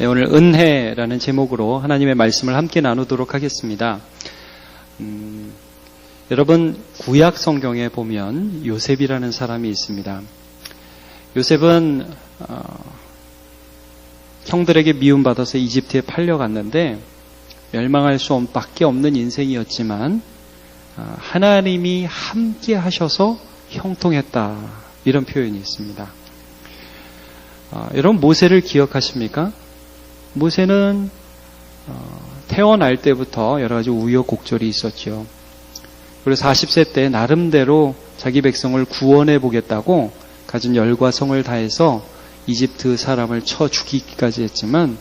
오늘 은혜라는 제목으로 하나님의 말씀을 함께 나누도록 하겠습니다. 여러분, 구약 성경에 보면 요셉이라는 사람이 있습니다. 요셉은 형들에게 미움받아서 이집트에 팔려갔는데 멸망할 수 밖에 없는 인생이었지만 하나님이 함께 하셔서 형통했다, 이런 표현이 있습니다. 여러분, 모세를 기억하십니까? 모세는 태어날 때부터 여러 가지 우여곡절이 있었죠. 그리고 40세 때 나름대로 자기 백성을 구원해 보겠다고 가진 열과 성을 다해서 이집트 사람을 쳐 죽이기까지 했지만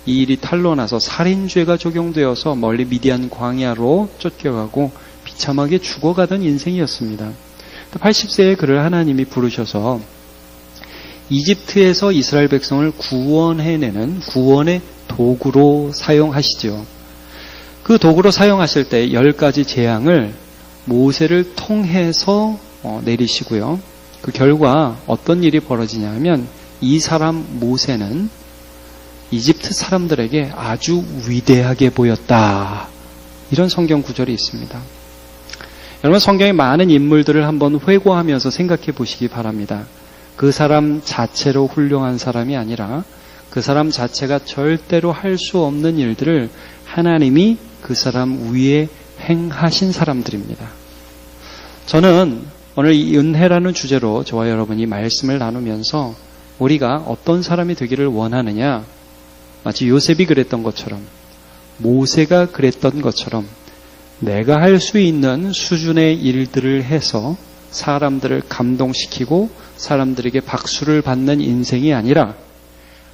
이 일이 탄로나서 살인죄가 적용되어서 멀리 미디안 광야로 쫓겨가고 비참하게 죽어가던 인생이었습니다. 80세에 그를 하나님이 부르셔서 이집트에서 이스라엘 백성을 구원해내는 구원의 도구로 사용하시죠. 그 도구로 사용하실 때 10가지 재앙을 모세를 통해서 내리시고요. 그 결과 어떤 일이 벌어지냐면 이 사람 모세는 이집트 사람들에게 아주 위대하게 보였다, 이런 성경 구절이 있습니다. 여러분, 성경의 많은 인물들을 한번 회고하면서 생각해 보시기 바랍니다. 그 사람 자체로 훌륭한 사람이 아니라 그 사람 자체가 절대로 할 수 없는 일들을 하나님이 그 사람 위에 행하신 사람들입니다. 저는 오늘 이 은혜라는 주제로 저와 여러분이 말씀을 나누면서 우리가 어떤 사람이 되기를 원하느냐, 마치 요셉이 그랬던 것처럼, 모세가 그랬던 것처럼 내가 할 수 있는 수준의 일들을 해서 사람들을 감동시키고 사람들에게 박수를 받는 인생이 아니라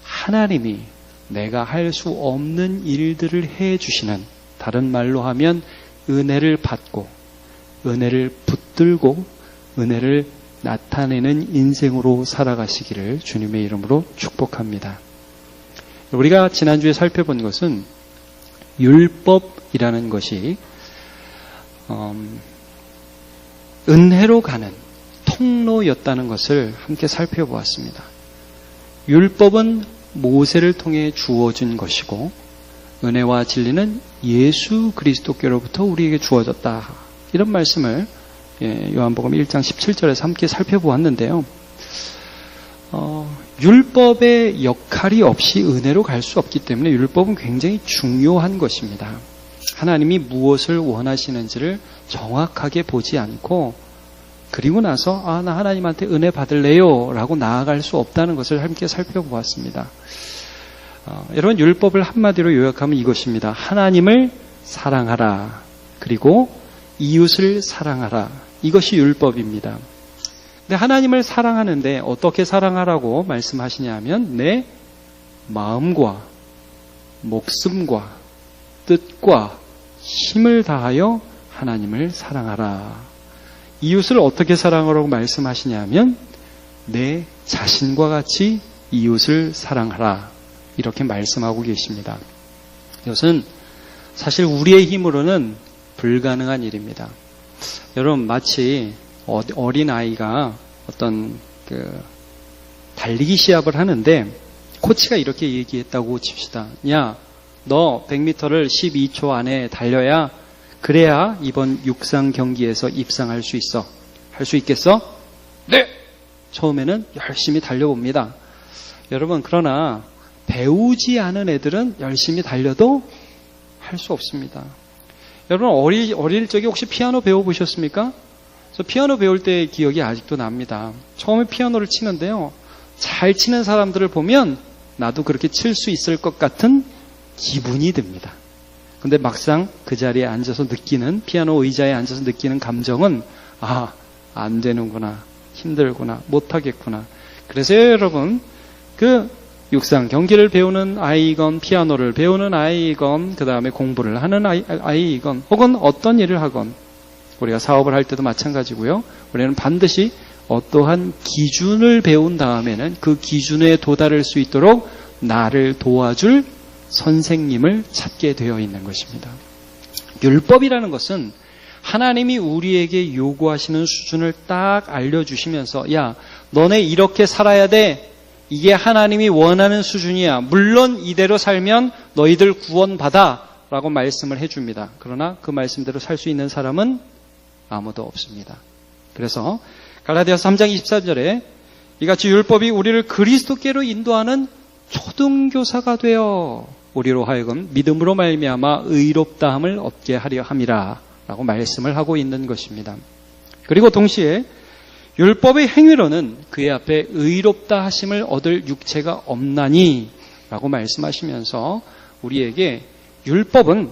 하나님이 내가 할 수 없는 일들을 해주시는, 다른 말로 하면 은혜를 받고 은혜를 붙들고 은혜를 나타내는 인생으로 살아가시기를 주님의 이름으로 축복합니다. 우리가 지난주에 살펴본 것은 율법이라는 것이 은혜로 가는 통로였다는 것을 함께 살펴보았습니다. 율법은 모세를 통해 주어진 것이고 은혜와 진리는 예수 그리스도께로부터 우리에게 주어졌다, 이런 말씀을 요한복음 1장 17절에서 함께 살펴보았는데요. 율법의 역할이 없이 은혜로 갈 수 없기 때문에 율법은 굉장히 중요한 것입니다. 하나님이 무엇을 원하시는지를 정확하게 보지 않고 그리고 나서 나 하나님한테 은혜 받을래요 라고 나아갈 수 없다는 것을 함께 살펴보았습니다. 여러분, 율법을 한마디로 요약하면 이것입니다. 하나님을 사랑하라, 그리고 이웃을 사랑하라, 이것이 율법입니다. 근데 하나님을 사랑하는데 어떻게 사랑하라고 말씀하시냐면 내 마음과 목숨과 뜻과 힘을 다하여 하나님을 사랑하라. 이웃을 어떻게 사랑하라고 말씀하시냐면 내 자신과 같이 이웃을 사랑하라, 이렇게 말씀하고 계십니다. 이것은 사실 우리의 힘으로는 불가능한 일입니다. 여러분, 마치 어린아이가 어떤 달리기 시합을 하는데 코치가 이렇게 얘기했다고 칩시다. 야, 너 100m를 12초 안에 달려야 그래야 이번 육상 경기에서 입상할 수 있어. 할 수 있겠어? 네! 처음에는 열심히 달려봅니다. 여러분, 그러나 배우지 않은 애들은 열심히 달려도 할 수 없습니다. 여러분, 어릴 적에 혹시 피아노 배워보셨습니까? 저 피아노 배울 때의 기억이 아직도 납니다. 처음에 피아노를 치는데요, 잘 치는 사람들을 보면 나도 그렇게 칠 수 있을 것 같은 기분이 듭니다. 근데 막상 그 자리에 앉아서 느끼는, 피아노 의자에 앉아서 느끼는 감정은 안 되는구나, 힘들구나, 못하겠구나. 그래서 여러분, 육상 경기를 배우는 아이건 피아노를 배우는 아이건 그 다음에 공부를 하는 아이건 혹은 어떤 일을 하건 우리가 사업을 할 때도 마찬가지고요. 우리는 반드시 어떠한 기준을 배운 다음에는 그 기준에 도달할 수 있도록 나를 도와줄 선생님을 찾게 되어 있는 것입니다. 율법이라는 것은 하나님이 우리에게 요구하시는 수준을 딱 알려주시면서 야, 너네 이렇게 살아야 돼. 이게 하나님이 원하는 수준이야. 물론 이대로 살면 너희들 구원받아 라고 말씀을 해줍니다. 그러나 그 말씀대로 살 수 있는 사람은 아무도 없습니다. 그래서 갈라디아서 3장 23절에 이같이 율법이 우리를 그리스도께로 인도하는 초등교사가 되어 우리로 하여금 믿음으로 말미암아 의롭다함을 얻게 하려 함이라 라고 말씀을 하고 있는 것입니다. 그리고 동시에 율법의 행위로는 그의 앞에 의롭다 하심을 얻을 육체가 없나니 라고 말씀하시면서 우리에게 율법은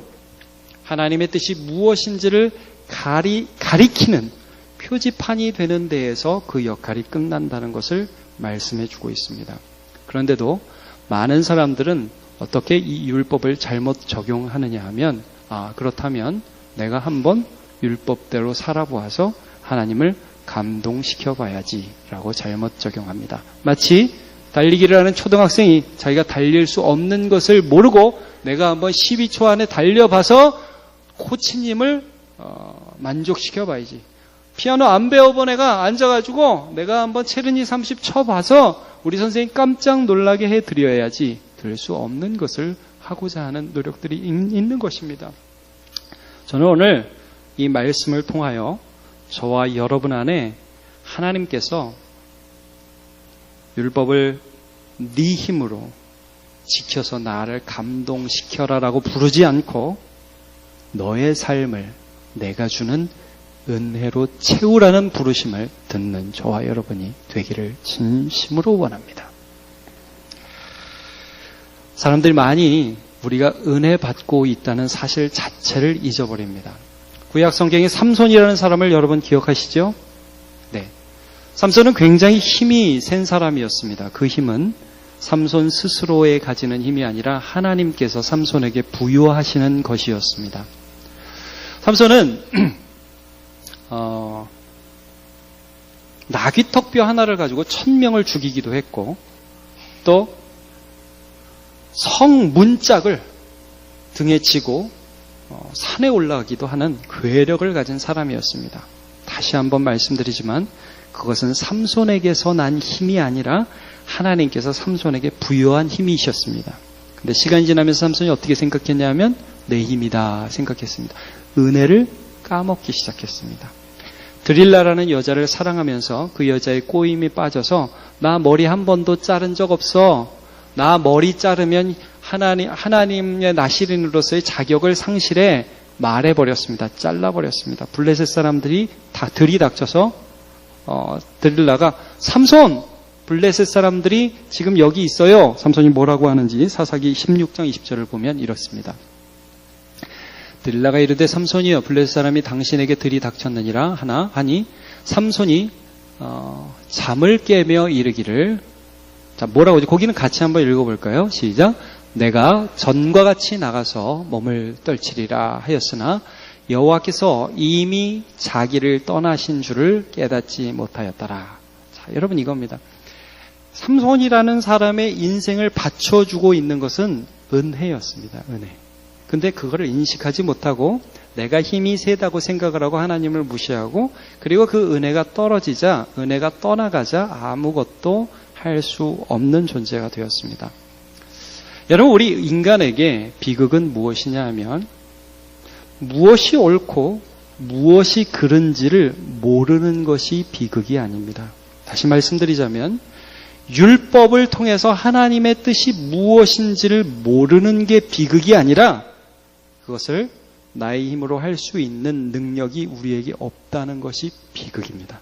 하나님의 뜻이 무엇인지를 가리키는 표지판이 되는 데에서 그 역할이 끝난다는 것을 말씀해 주고 있습니다. 그런데도 많은 사람들은 어떻게 이 율법을 잘못 적용하느냐 하면 그렇다면 내가 한번 율법대로 살아보아서 하나님을 감동시켜 봐야지 라고 잘못 적용합니다. 마치 달리기를 하는 초등학생이 자기가 달릴 수 없는 것을 모르고 내가 한번 12초 안에 달려봐서 코치님을 만족시켜 봐야지. 피아노 안 배워본 애가 앉아가지고 내가 한번 체르니 30 쳐봐서 우리 선생님 깜짝 놀라게 해드려야지. 될 수 없는 것을 하고자 하는 노력들이 있는 것입니다. 저는 오늘 이 말씀을 통하여 저와 여러분 안에 하나님께서 율법을 네 힘으로 지켜서 나를 감동시켜라라고 부르지 않고 너의 삶을 내가 주는 은혜로 채우라는 부르심을 듣는 저와 여러분이 되기를 진심으로 원합니다. 사람들이 많이 우리가 은혜 받고 있다는 사실 자체를 잊어버립니다. 구약 성경에 삼손이라는 사람을 여러분 기억하시죠? 네. 삼손은 굉장히 힘이 센 사람이었습니다. 그 힘은 삼손 스스로에 가지는 힘이 아니라 하나님께서 삼손에게 부여하시는 것이었습니다. 삼손은 나귀턱뼈 하나를 가지고 1000명을 죽이기도 했고 또 성문짝을 등에 지고 산에 올라가기도 하는 괴력을 가진 사람이었습니다. 다시 한번 말씀드리지만 그것은 삼손에게서 난 힘이 아니라 하나님께서 삼손에게 부여한 힘이셨습니다. 근데 시간이 지나면서 삼손이 어떻게 생각했냐면 내 힘이다 생각했습니다. 은혜를 까먹기 시작했습니다. 드릴라라는 여자를 사랑하면서 그 여자의 꼬임이 빠져서 나 머리 한 번도 자른 적 없어. 나 머리 자르면 하나님의 나시린으로서의 자격을 상실해 말해버렸습니다. 잘라버렸습니다. 블레셋 사람들이 다 들이닥쳐서 드릴라가 삼손! 블레셋 사람들이 지금 여기 있어요. 삼손이 뭐라고 하는지 사사기 16장 20절을 보면 이렇습니다. 드릴라가 이르되 삼손이여 블레셋 사람이 당신에게 들이닥쳤느니라 하니 삼손이 잠을 깨며 이르기를 자, 뭐라고 하지? 거기는 같이 한번 읽어볼까요? 시작. 내가 전과 같이 나가서 몸을 떨치리라 하였으나 여호와께서 이미 자기를 떠나신 줄을 깨닫지 못하였더라. 자, 여러분 이겁니다. 삼손이라는 사람의 인생을 받쳐주고 있는 것은 은혜였습니다. 은혜. 근데 그거를 인식하지 못하고 내가 힘이 세다고 생각을 하고 하나님을 무시하고 그리고 그 은혜가 떨어지자 은혜가 떠나가자 아무것도 할 수 없는 존재가 되었습니다. 여러분 우리 인간에게 비극은 무엇이냐 하면 무엇이 옳고 무엇이 그른지를 모르는 것이 비극이 아닙니다. 다시 말씀드리자면 율법을 통해서 하나님의 뜻이 무엇인지를 모르는 게 비극이 아니라 그것을 나의 힘으로 할 수 있는 능력이 우리에게 없다는 것이 비극입니다.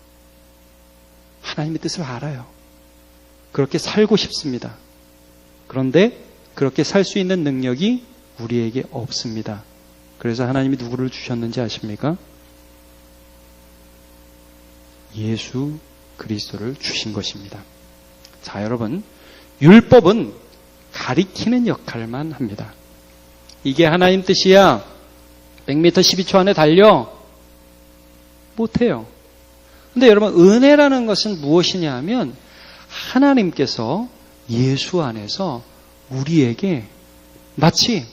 하나님의 뜻을 알아요. 그렇게 살고 싶습니다. 그런데 그렇게 살 수 있는 능력이 우리에게 없습니다. 그래서 하나님이 누구를 주셨는지 아십니까? 예수 그리스도를 주신 것입니다. 자, 여러분, 율법은 가리키는 역할만 합니다. 이게 하나님 뜻이야. 100m 12초 안에 달려. 못해요. 근데 여러분, 은혜라는 것은 무엇이냐 하면 하나님께서 예수 안에서 우리에게 마치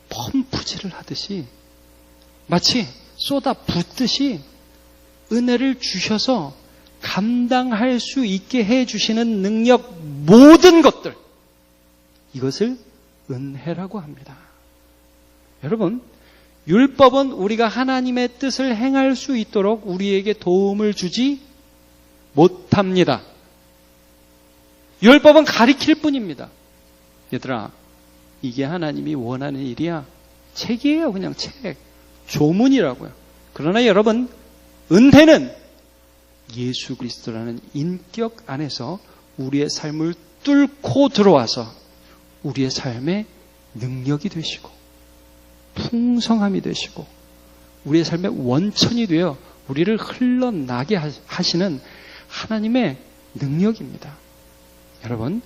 펌프질을 하듯이 마치 쏟아 붓듯이 은혜를 주셔서 감당할 수 있게 해주시는 능력 모든 것들, 이것을 은혜라고 합니다. 여러분, 율법은 우리가 하나님의 뜻을 행할 수 있도록 우리에게 도움을 주지 못합니다. 율법은 가리킬 뿐입니다. 얘들아, 이게 하나님이 원하는 일이야. 책이에요, 그냥 책. 조문이라고요. 그러나 여러분, 은혜는 예수 그리스도라는 인격 안에서 우리의 삶을 뚫고 들어와서 우리의 삶의 능력이 되시고 풍성함이 되시고 우리의 삶의 원천이 되어 우리를 흘러나게 하시는 하나님의 능력입니다. 여러분,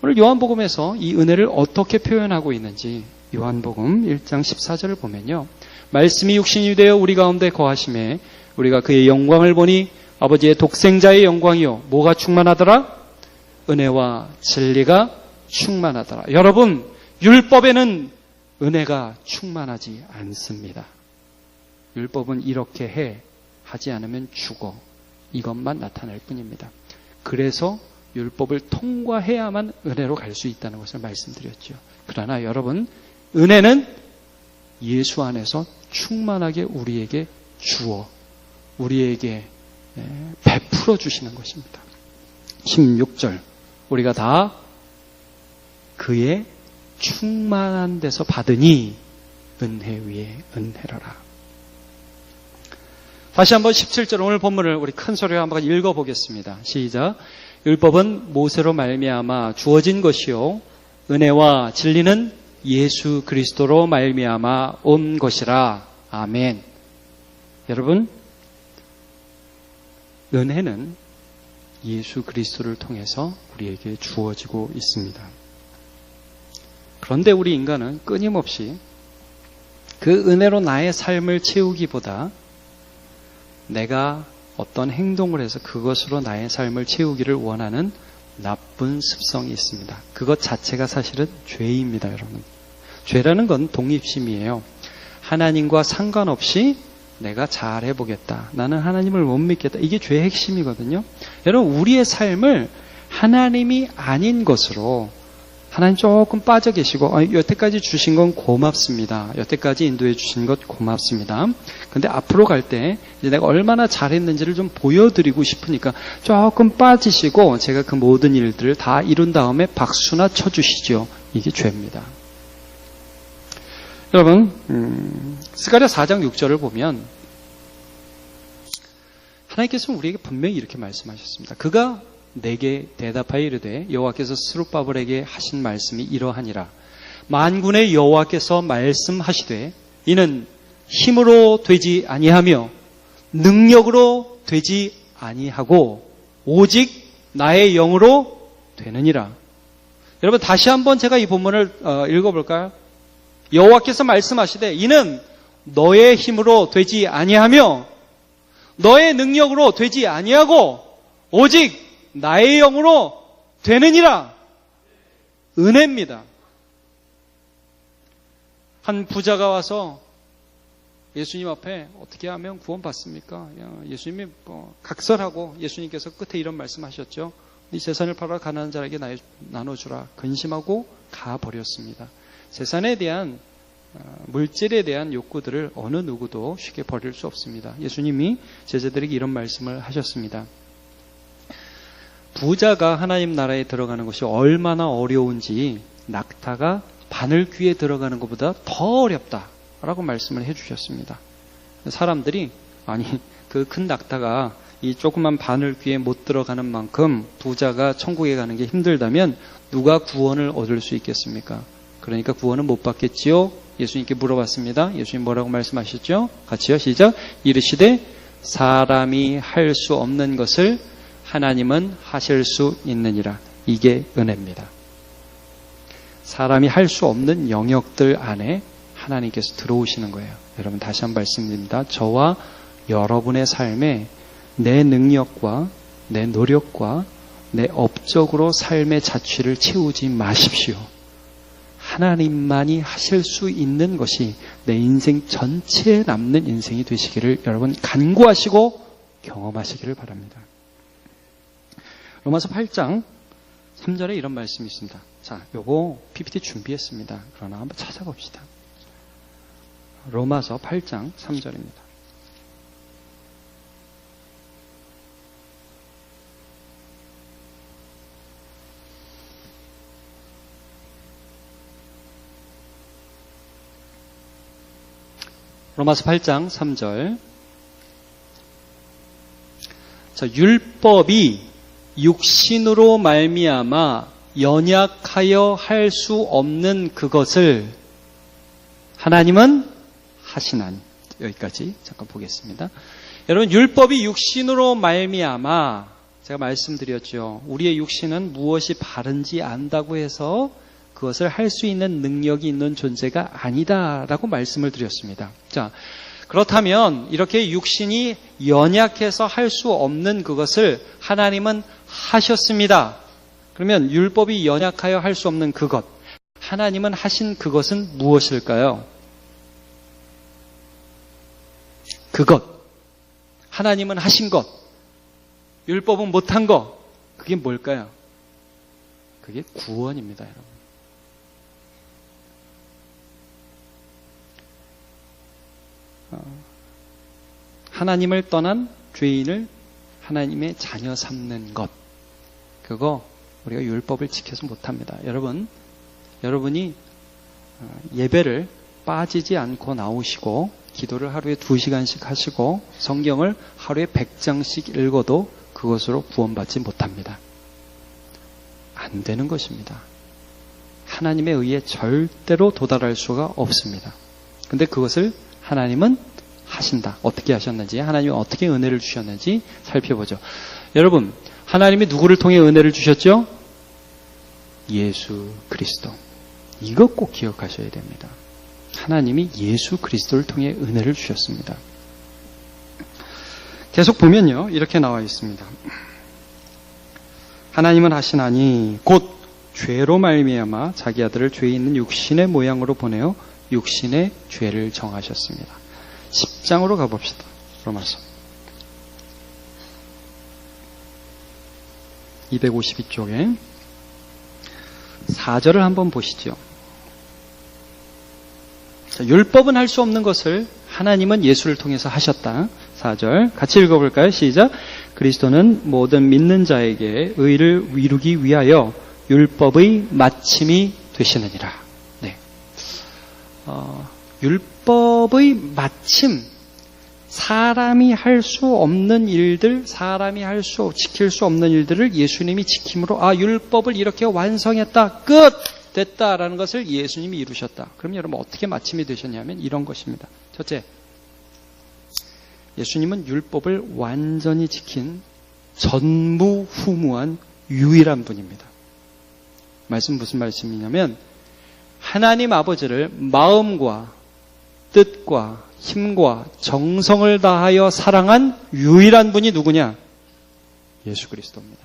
오늘 요한복음에서 이 은혜를 어떻게 표현하고 있는지 요한복음 1장 14절을 보면요. 말씀이 육신이 되어 우리 가운데 거하심에 우리가 그의 영광을 보니 아버지의 독생자의 영광이요. 뭐가 충만하더라? 은혜와 진리가 충만하더라. 여러분, 율법에는 은혜가 충만하지 않습니다. 율법은 이렇게 해, 하지 않으면 죽어. 이것만 나타낼 뿐입니다. 그래서 율법을 통과해야만 은혜로 갈 수 있다는 것을 말씀드렸죠. 그러나 여러분, 은혜는 예수 안에서 충만하게 우리에게 주어 우리에게 베풀어 주시는 것입니다. 16절, 우리가 다 그의 충만한 데서 받으니 은혜 위에 은혜로라. 다시 한번 17절 오늘 본문을 우리 큰 소리로 한번 읽어보겠습니다. 시작. 율법은 모세로 말미암아 주어진 것이요 은혜와 진리는 예수 그리스도로 말미암아 온 것이라. 아멘. 여러분, 은혜는 예수 그리스도를 통해서 우리에게 주어지고 있습니다. 그런데 우리 인간은 끊임없이 그 은혜로 나의 삶을 채우기보다 내가 어떤 행동을 해서 그것으로 나의 삶을 채우기를 원하는 나쁜 습성이 있습니다. 그것 자체가 사실은 죄입니다, 여러분. 죄라는 건 독립심이에요. 하나님과 상관없이 내가 잘해보겠다. 나는 하나님을 못 믿겠다. 이게 죄의 핵심이거든요. 여러분, 우리의 삶을 하나님이 아닌 것으로 하나님 조금 빠져 계시고 여태까지 주신 건 고맙습니다. 여태까지 인도해 주신 것 고맙습니다. 근데 앞으로 갈 때 이제 내가 얼마나 잘했는지를 좀 보여드리고 싶으니까 조금 빠지시고 제가 그 모든 일들을 다 이룬 다음에 박수나 쳐주시죠. 이게 죄입니다. 여러분, 스가랴 4장 6절을 보면 하나님께서는 우리에게 분명히 이렇게 말씀하셨습니다. 그가 내게 대답하여 이르되 여호와께서 스룹바벨에게 하신 말씀이 이러하니라. 만군의 여호와께서 말씀하시되 이는 힘으로 되지 아니하며 능력으로 되지 아니하고 오직 나의 영으로 되느니라. 여러분, 다시 한번 제가 이 본문을 읽어볼까요? 여호와께서 말씀하시되 이는 너의 힘으로 되지 아니하며 너의 능력으로 되지 아니하고 오직 나의 영으로 되느니라. 은혜입니다. 한 부자가 와서 예수님 앞에 어떻게 하면 구원받습니까? 예수님이 각설하고 예수님께서 끝에 이런 말씀하셨죠. 네 재산을 팔아 가난한 자에게 나눠주라. 근심하고 가버렸습니다. 재산에 대한 물질에 대한 욕구들을 어느 누구도 쉽게 버릴 수 없습니다. 예수님이 제자들에게 이런 말씀을 하셨습니다. 부자가 하나님 나라에 들어가는 것이 얼마나 어려운지 낙타가 바늘귀에 들어가는 것보다 더 어렵다라고 말씀을 해주셨습니다. 사람들이 아니 그 큰 낙타가 이 조그만 바늘귀에 못 들어가는 만큼 부자가 천국에 가는 게 힘들다면 누가 구원을 얻을 수 있겠습니까? 그러니까 구원은 못 받겠지요? 예수님께 물어봤습니다. 예수님 뭐라고 말씀하셨죠? 같이요, 시작. 이르시되 사람이 할 수 없는 것을 하나님은 하실 수 있느니라. 이게 은혜입니다. 사람이 할 수 없는 영역들 안에 하나님께서 들어오시는 거예요. 여러분, 다시 한번 말씀드립니다. 저와 여러분의 삶에 내 능력과 내 노력과 내 업적으로 삶의 자취를 채우지 마십시오. 하나님만이 하실 수 있는 것이 내 인생 전체에 남는 인생이 되시기를 여러분 간구하시고 경험하시기를 바랍니다. 로마서 8장 3절에 이런 말씀이 있습니다. 자, 요거 PPT 준비했습니다. 그러나 한번 찾아봅시다. 로마서 8장 3절입니다. 로마서 8장 3절. 자, 율법이 육신으로 말미암아 연약하여 할 수 없는 그것을 하나님은 하시나니. 여기까지 잠깐 보겠습니다. 여러분, 율법이 육신으로 말미암아, 제가 말씀드렸죠. 우리의 육신은 무엇이 바른지 안다고 해서 그것을 할 수 있는 능력이 있는 존재가 아니다라고 말씀을 드렸습니다. 자, 그렇다면 이렇게 육신이 연약해서 할 수 없는 그것을 하나님은 하셨습니다. 그러면 율법이 연약하여 할 수 없는 그것, 하나님은 하신 그것은 무엇일까요? 그것, 하나님은 하신 것, 율법은 못한 것, 그게 뭘까요? 그게 구원입니다, 여러분. 하나님을 떠난 죄인을 하나님의 자녀 삼는 것, 그거 우리가 율법을 지켜서 못합니다. 여러분이 예배를 빠지지 않고 나오시고 기도를 하루에 2시간씩 하시고 성경을 하루에 100장씩 읽어도 그것으로 구원받지 못합니다. 안 되는 것입니다. 하나님에 의해 절대로 도달할 수가 없습니다. 근데 그것을 하나님은 하신다. 어떻게 하셨는지, 하나님은 어떻게 은혜를 주셨는지 살펴보죠. 여러분, 하나님이 누구를 통해 은혜를 주셨죠? 예수 그리스도. 이거 꼭 기억하셔야 됩니다. 하나님이 예수 그리스도를 통해 은혜를 주셨습니다. 계속 보면요, 이렇게 나와 있습니다. 하나님은 하시나니 곧 죄로 말미암아 자기 아들을 죄 있는 육신의 모양으로 보내어 육신의 죄를 정하셨습니다. 10장으로 가봅시다. 로마서 252쪽에 4절을 한번 보시죠. 자, 율법은 할 수 없는 것을 하나님은 예수를 통해서 하셨다. 4절 같이 읽어볼까요? 시작. 그리스도는 모든 믿는 자에게 의를 이루기 위하여 율법의 마침이 되시느니라. 네. 율법의 마침, 사람이 할 수 없는 일들, 지킬 수 없는 일들을 예수님이 지킴으로, 율법을 이렇게 완성했다, 끝! 됐다라는 것을 예수님이 이루셨다. 그럼 여러분 어떻게 마침이 되셨냐면 이런 것입니다. 첫째, 예수님은 율법을 완전히 지킨 전무후무한 유일한 분입니다. 무슨 말씀이냐면 하나님 아버지를 마음과 뜻과 힘과 정성을 다하여 사랑한 유일한 분이 누구냐? 예수 그리스도입니다.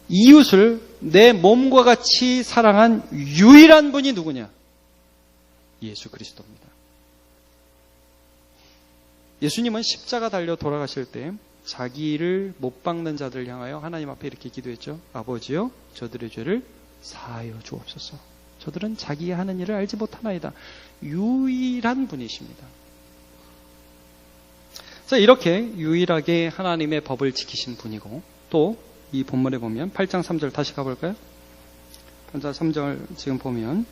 이웃을 내 몸과 같이 사랑한 유일한 분이 누구냐? 예수 그리스도입니다. 예수님은 십자가 달려 돌아가실 때 자기를 못 박는 자들을 향하여 하나님 앞에 이렇게 기도했죠. 아버지여, 저들의 죄를 사하여 주옵소서. 저들은 자기 하는 일을 알지 못하나이다. 유일한 분이십니다. 자, 이렇게 유일하게 하나님의 법을 지키신 분이고, 또 이 본문에 보면 8장 3절 다시 가볼까요? 8장 3절 지금 보면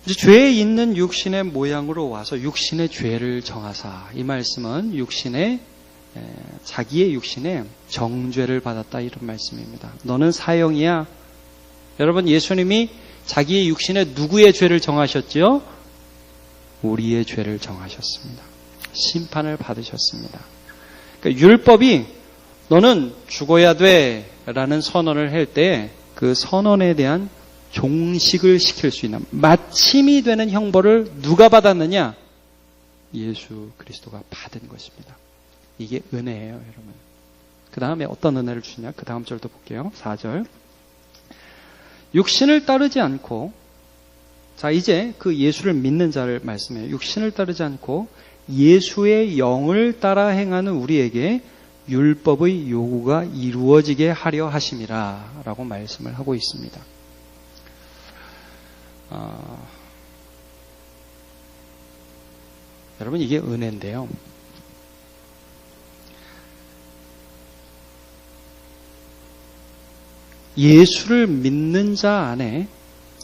이제 죄에 있는 육신의 모양으로 와서 육신의 죄를 정하사, 이 말씀은 자기의 육신에 정죄를 받았다, 이런 말씀입니다. 너는 사형이야. 여러분, 예수님이 자기의 육신에 누구의 죄를 정하셨지요? 우리의 죄를 정하셨습니다. 심판을 받으셨습니다. 그러니까 율법이 너는 죽어야 돼 라는 선언을 할 때 그 선언에 대한 종식을 시킬 수 있는 마침이 되는 형벌을 누가 받았느냐? 예수 그리스도가 받은 것입니다. 이게 은혜예요, 여러분. 그 다음에 어떤 은혜를 주냐? 그 다음 절도 볼게요. 4절. 육신을 따르지 않고, 자, 이제 그 예수를 믿는 자를 말씀해요. 육신을 따르지 않고 예수의 영을 따라 행하는 우리에게 율법의 요구가 이루어지게 하려 하심이라 라고 말씀을 하고 있습니다. 여러분, 이게 은혜인데요. 예수를 믿는 자 안에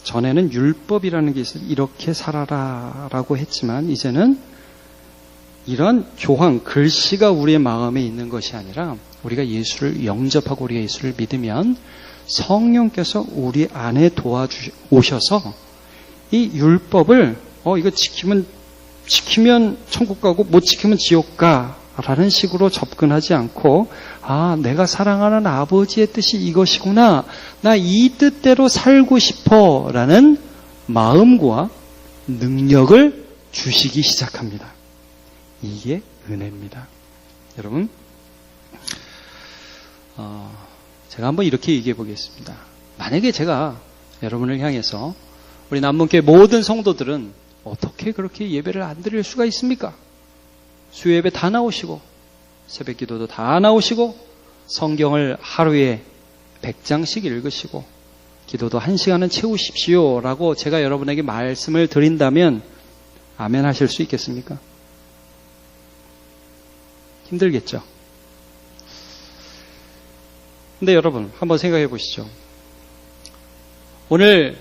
전에는 율법이라는 게 있어서 이렇게 살아라 라고 했지만 이제는 이런 조항, 글씨가 우리의 마음에 있는 것이 아니라 우리가 예수를 영접하고 우리가 예수를 믿으면 성령께서 우리 안에 도와오셔서 이 율법을 이거 지키면 천국 가고 못 지키면 지옥 가라는 식으로 접근하지 않고 내가 사랑하는 아버지의 뜻이 이것이구나. 나 이 뜻대로 살고 싶어 라는 마음과 능력을 주시기 시작합니다. 이게 은혜입니다. 여러분, 제가 한번 이렇게 얘기해 보겠습니다. 만약에 제가 여러분을 향해서 우리 남문교회 모든 성도들은 어떻게 그렇게 예배를 안 드릴 수가 있습니까? 수요예배 다 나오시고 새벽 기도도 다 나오시고 성경을 하루에 100장씩 읽으시고 기도도 1시간은 채우십시오 라고 제가 여러분에게 말씀을 드린다면 아멘 하실 수 있겠습니까? 힘들겠죠. 근데 여러분 한번 생각해 보시죠. 오늘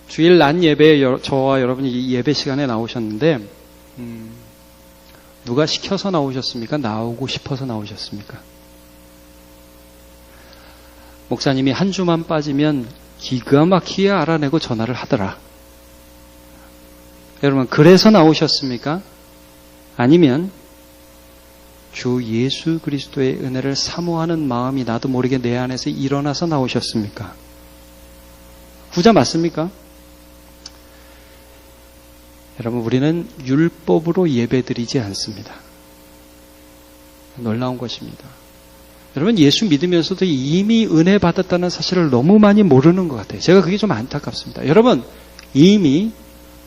주일 낮 예배에 저와 여러분이 이 예배 시간에 나오셨는데 누가 시켜서 나오셨습니까? 나오고 싶어서 나오셨습니까? 목사님이 한 주만 빠지면 기가 막히게 알아내고 전화를 하더라. 여러분 그래서 나오셨습니까? 아니면 주 예수 그리스도의 은혜를 사모하는 마음이 나도 모르게 내 안에서 일어나서 나오셨습니까? 후자 맞습니까? 여러분 우리는 율법으로 예배드리지 않습니다. 놀라운 것입니다. 여러분 예수 믿으면서도 이미 은혜 받았다는 사실을 너무 많이 모르는 것 같아요. 제가 그게 좀 안타깝습니다. 여러분 이미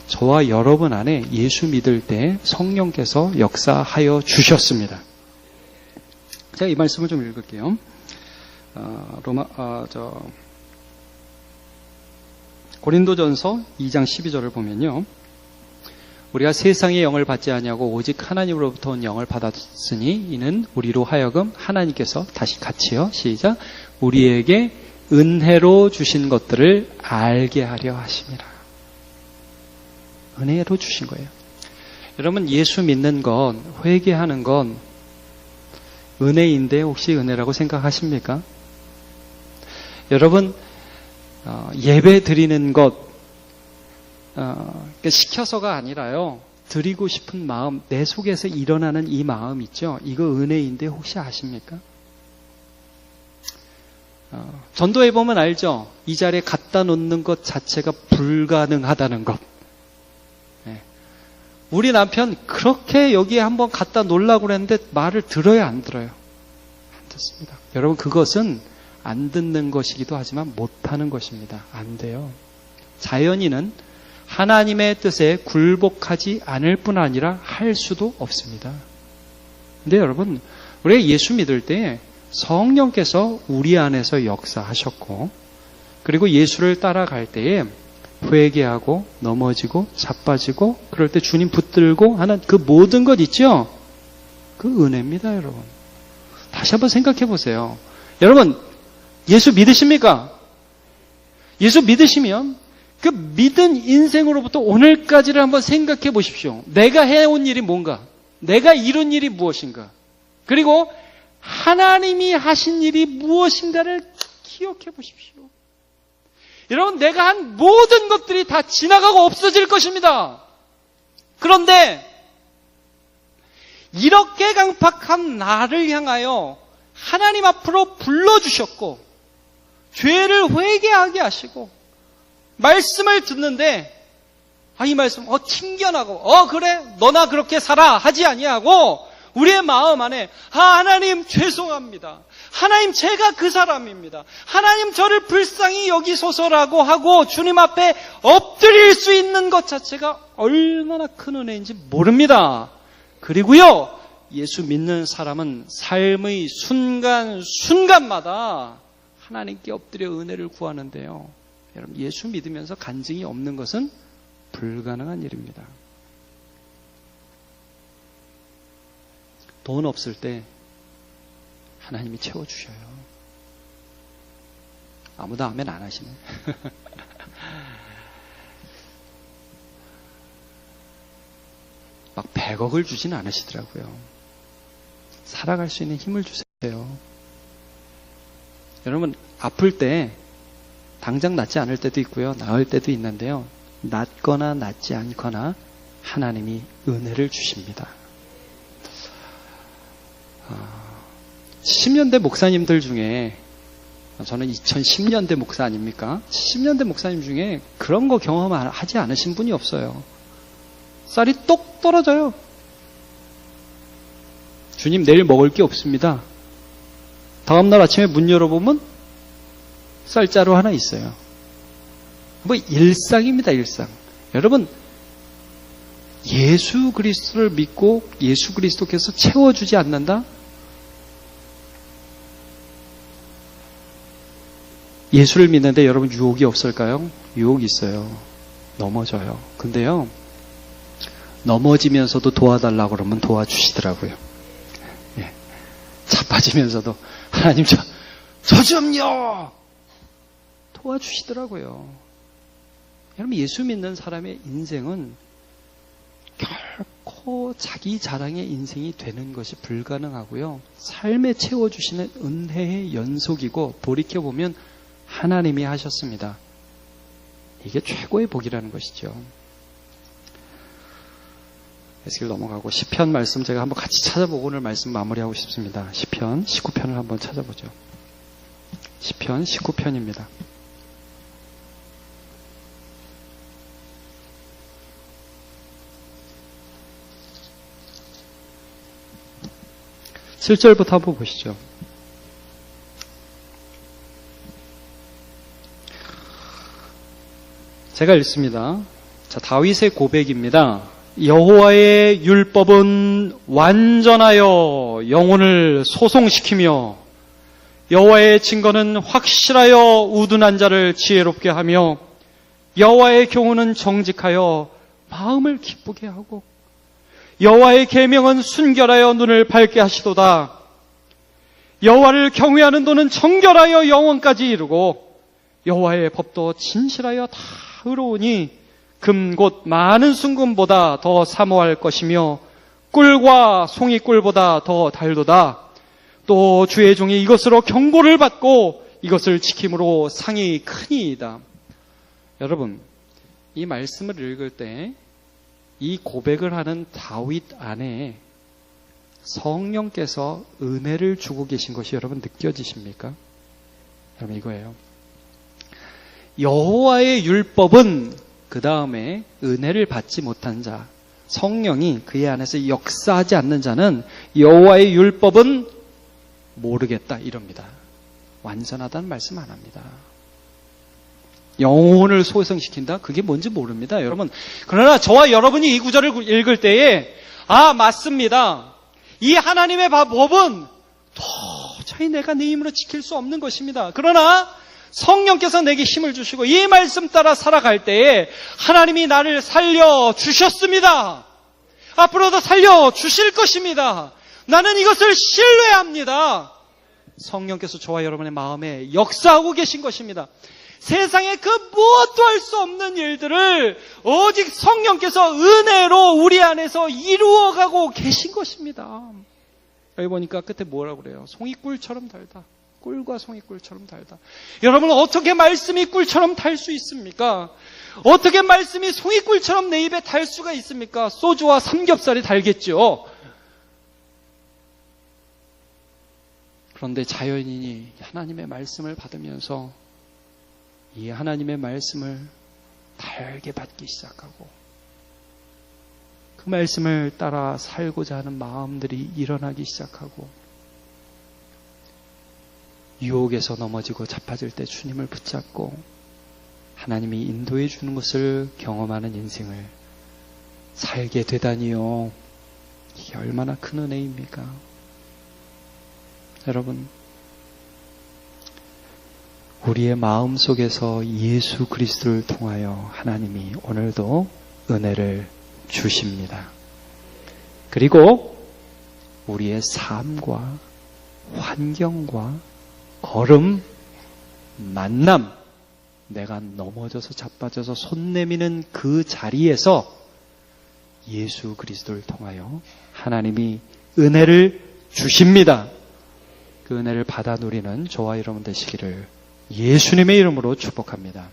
저와 여러분 안에 예수 믿을 때 성령께서 역사하여 주셨습니다. 제가 이 말씀을 좀 읽을게요. 고린도전서 2장 12절을 보면요. 우리가 세상의 영을 받지 아니하고 오직 하나님으로부터 온 영을 받았으니 이는 우리로 하여금 하나님께서 다시 같이요. 시작. 우리에게 은혜로 주신 것들을 알게 하려 하심이라. 은혜로 주신 거예요. 여러분 예수 믿는 건 회개하는 건 은혜인데 혹시 은혜라고 생각하십니까? 여러분 예배 드리는 것 시켜서가 아니라요. 드리고 싶은 마음, 내 속에서 일어나는 이 마음 있죠? 이거 은혜인데 혹시 아십니까? 전도해 보면 알죠? 이 자리에 갖다 놓는 것 자체가 불가능하다는 것. 우리 남편 그렇게 여기에 한번 갖다 놓으려고 그랬는데 말을 들어요, 안 들어요? 안 듣습니다. 여러분 그것은 안 듣는 것이기도 하지만 못하는 것입니다. 안 돼요. 자연인은 하나님의 뜻에 굴복하지 않을 뿐 아니라 할 수도 없습니다. 근데 여러분 우리가 예수 믿을 때 성령께서 우리 안에서 역사하셨고 그리고 예수를 따라갈 때에 회개하고 넘어지고 자빠지고 그럴 때 주님 붙들고 하는 그 모든 것 있죠? 그 은혜입니다, 여러분. 다시 한번 생각해 보세요. 여러분 예수 믿으십니까? 예수 믿으시면 그 믿은 인생으로부터 오늘까지를 한번 생각해 보십시오. 내가 해온 일이 뭔가? 내가 이룬 일이 무엇인가? 그리고 하나님이 하신 일이 무엇인가를 기억해 보십시오. 여러분 내가 한 모든 것들이 다 지나가고 없어질 것입니다. 그런데 이렇게 강팍한 나를 향하여 하나님 앞으로 불러주셨고 죄를 회개하게 하시고 말씀을 듣는데 이 말씀 튕겨나고 그래 너나 그렇게 살아 하지 아니하고 우리의 마음 안에 하나님 죄송합니다. 하나님 제가 그 사람입니다. 하나님 저를 불쌍히 여기소서라고 하고 주님 앞에 엎드릴 수 있는 것 자체가 얼마나 큰 은혜인지 모릅니다. 그리고요 예수 믿는 사람은 삶의 순간순간마다 하나님께 엎드려 은혜를 구하는데요. 여러분, 예수 믿으면서 간증이 없는 것은 불가능한 일입니다. 돈 없을 때 하나님이 채워주셔요. 아무도 아멘 안 하시네. 막 100억을 주진 않으시더라고요. 살아갈 수 있는 힘을 주세요. 여러분, 아플 때 당장 낫지 않을 때도 있고요. 나을 때도 있는데요. 낫거나 낫지 않거나 하나님이 은혜를 주십니다. 70년대 목사님들 중에, 저는 2010년대 목사 아닙니까? 70년대 목사님 중에 그런 거 경험하지 않으신 분이 없어요. 쌀이 똑 떨어져요. 주님, 내일 먹을 게 없습니다. 다음날 아침에 문 열어보면 쌀자루 하나 있어요. 뭐 일상입니다, 일상. 여러분, 예수 그리스도를 믿고 예수 그리스도께서 채워주지 않는다? 예수를 믿는데 여러분 유혹이 없을까요? 유혹이 있어요. 넘어져요. 근데요, 넘어지면서도 도와달라고 그러면 도와주시더라고요. 예. 자빠지면서도 하나님 저 좀요! 도와주시더라고요. 여러분, 예수 믿는 사람의 인생은 결코 자기 자랑의 인생이 되는 것이 불가능하고요. 삶에 채워주시는 은혜의 연속이고, 돌이켜보면 하나님이 하셨습니다. 이게 최고의 복이라는 것이죠. 에스겔 넘어가고 시편 말씀 제가 한번 같이 찾아보고 오늘 말씀 마무리하고 싶습니다. 시편 19편을 한번 찾아보죠. 시편 19편입니다. (7절부터) 한번 보시죠. 제가 읽습니다. 자, 다윗의 고백입니다. 여호와의 율법은 완전하여 영혼을 소송시키며 여호와의 증거는 확실하여 우둔한 자를 지혜롭게 하며 여호와의 교훈은 정직하여 마음을 기쁘게 하고 여호와의 계명은 순결하여 눈을 밝게 하시도다. 여호와를 경외하는 도는 정결하여 영원까지 이르고 여호와의 법도 진실하여 다 의로우니 금 곧 많은 순금보다 더 사모할 것이며 꿀과 송이꿀보다 더 달도다. 또 주의 종이 이것으로 경고를 받고 이것을 지킴으로 상이 크니이다. 여러분, 이 말씀을 읽을 때 이 고백을 하는 다윗 안에 성령께서 은혜를 주고 계신 것이 여러분 느껴지십니까? 여러분, 이거예요. 여호와의 율법은, 그 다음에 은혜를 받지 못한 자, 성령이 그의 안에서 역사하지 않는 자는 여호와의 율법은 모르겠다 이럽니다. 완전하다는 말씀 안 합니다. 영혼을 소성시킨다? 그게 뭔지 모릅니다, 여러분. 그러나 저와 여러분이 이 구절을 읽을 때에 맞습니다. 이 하나님의 법은 도저히 내가 내 힘으로 지킬 수 없는 것입니다. 그러나 성령께서 내게 힘을 주시고 이 말씀 따라 살아갈 때에 하나님이 나를 살려주셨습니다. 앞으로도 살려주실 것입니다. 나는 이것을 신뢰합니다. 성령께서 저와 여러분의 마음에 역사하고 계신 것입니다. 세상에 그 무엇도 할 수 없는 일들을 오직 성령께서 은혜로 우리 안에서 이루어가고 계신 것입니다. 여기 보니까 끝에 뭐라고 그래요? 송이꿀처럼 달다. 꿀과 송이꿀처럼 달다. 여러분, 어떻게 말씀이 꿀처럼 달 수 있습니까? 어떻게 말씀이 송이꿀처럼 내 입에 달 수가 있습니까? 소주와 삼겹살이 달겠죠. 그런데 자연인이 하나님의 말씀을 받으면서 이 하나님의 말씀을 달게 받기 시작하고 그 말씀을 따라 살고자 하는 마음들이 일어나기 시작하고 유혹에서 넘어지고 자빠질 때 주님을 붙잡고 하나님이 인도해 주는 것을 경험하는 인생을 살게 되다니요. 이게 얼마나 큰 은혜입니까? 여러분, 우리의 마음 속에서 예수 그리스도를 통하여 하나님이 오늘도 은혜를 주십니다. 그리고 우리의 삶과 환경과 걸음, 만남, 내가 넘어져서 자빠져서 손 내미는 그 자리에서 예수 그리스도를 통하여 하나님이 은혜를 주십니다. 그 은혜를 받아 누리는 저와 여러분 되시기를 예수님의 이름으로 축복합니다.